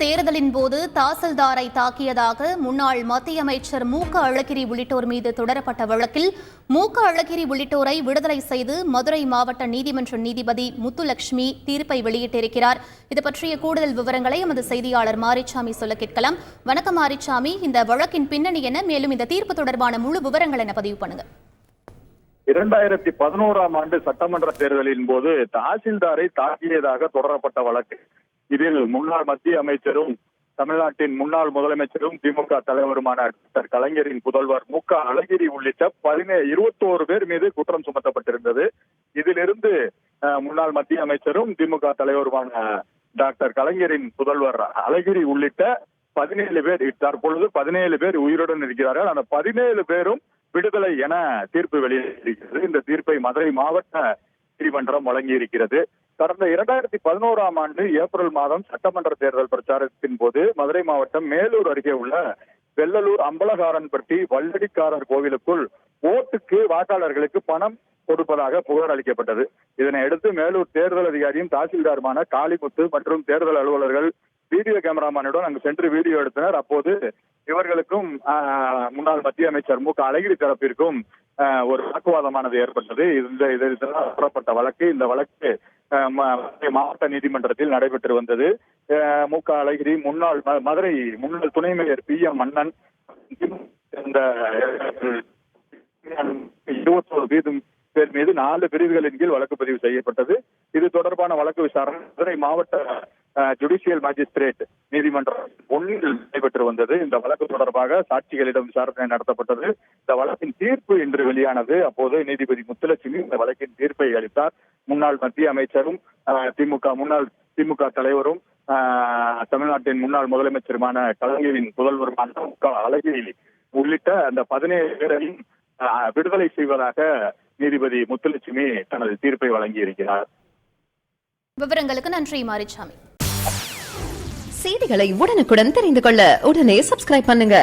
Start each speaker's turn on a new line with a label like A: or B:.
A: தேர்தலின் போது தாசில்தாரை தாக்கியதாக முன்னாள் மத்திய அமைச்சர் மூக்க அழகிரி உள்ளிட்டோர் மீது தொடரப்பட்ட வழக்கில் மூக்க அழகிரி உள்ளிட்டோரை விடுதலை செய்து மதுரை மாவட்ட நீதிமன்ற நீதிபதி முத்துலட்சுமி தீர்ப்பை வெளியிட்டிருக்கிறார். இது பற்றிய கூடுதல் விவரங்களை எமது செய்தியாளர் மாரிச்சாமி சொல்ல கேட்கலாம். வணக்கம் மாரிச்சாமி, இந்த வழக்கின் பின்னணி என்ன, மேலும் இந்த தீர்ப்பு தொடர்பான முழு விவரங்கள் என பதிவு பண்ணுங்க.
B: 2011ஆம் ஆண்டு சட்டமன்ற தேர்தலின் போது தாசில்தாரை தாக்கியதாக தொடரப்பட்ட வழக்கு. இதில் முன்னாள் மத்திய அமைச்சரும் தமிழ்நாட்டின் முன்னாள் முதலமைச்சரும் திமுக தலைவருமான டாக்டர் கலைஞரின் புதல்வர் மூக்க அழகிரி உள்ளிட்ட 21 பேர் மீது குற்றம் சுமத்தப்பட்டிருந்தது. இதிலிருந்து முன்னாள் மத்திய அமைச்சரும் திமுக தலைவருமான டாக்டர் கலைஞரின் புதல்வர் அழகிரி உள்ளிட்ட 17 பேர், தற்பொழுது 17 பேர் உயிருடன் இருக்கிறார்கள். அந்த 17 பேரும் விடுதலை என தீர்ப்பு வெளியிட்டிருக்கிறது. இந்த தீர்ப்பை மதுரை மாவட்ட நீதிமன்றம் வழங்கியிருக்கிறது. கடந்த 2011ஆம் ஆண்டு ஏப்ரல் மாதம் சட்டமன்ற தேர்தல் பிரச்சாரத்தின் போது மதுரை மாவட்டம் மேலூர் அருகே உள்ள வெள்ளலூர் அம்பலகாரன்பட்டி வல்லடிக்காரர் கோவிலுக்குள் ஓட்டுக்கு வாக்காளர்களுக்கு பணம் கொடுப்பதாக புகார் அளிக்கப்பட்டது. இதனை அடுத்து மேலூர் தேர்தல் அதிகாரியும் தாசில்தாருமான காளிமுத்து மற்றும் தேர்தல் அலுவலர்கள் வீடியோ கேமராமேனுடன் அங்கு சென்று வீடியோ எடுத்தனர். அப்போது இவர்களுக்கும் முன்னாள் மத்திய அமைச்சர் மூக்க அழகிரி தரப்பிற்கும் ஒரு வாக்குவாதமானது ஏற்பட்டது. புறப்பட்ட வழக்கு, இந்த வழக்கு மாவட்ட நீதிமன்றத்தில் நடைபெற்று வந்தது. மூக்க அழகிரி மதுரை முன்னாள் துணை மேயர் PM மன்னன் இந்த 21 பேர் மீது 4 பிரிவுகளின் கீழ் வழக்கு பதிவு செய்யப்பட்டது. இது தொடர்பான வழக்கு விசாரணை மதுரை மாவட்ட ஜுடிஷியல் மேஜிஸ்திரேட் நீதிமன்றம் 1 நடைபெற்று வந்தது. இந்த வழக்கு தொடர்பாக சாட்சிகளிடம் விசாரணை நடத்தப்பட்டது. இந்த வழக்கின் தீர்ப்பு இன்று வெளியானது. அப்போது நீதிபதி முத்துலட்சுமி இந்த வழக்கின் தீர்ப்பை அளித்தார். முன்னாள் மத்திய அமைச்சரும் முன்னாள் திமுக தலைவரும் தமிழ்நாட்டின் முன்னாள் முதலமைச்சருமான கலைஞரின் புதல்வருமான மூக்க அழகிரி உள்ளிட்ட அந்த 17 பேரையும் விடுதலை செய்வதாக நீதிபதி முத்துலட்சுமி தனது தீர்ப்பை வழங்கியிருக்கிறார்.
A: விவரங்களுக்கு நன்றி மாரிச்சாமி.
C: செய்திகளை உடனுக்குடன் தெரிந்து கொள்ள உடனே சப்ஸ்கிரைப் பண்ணுங்க.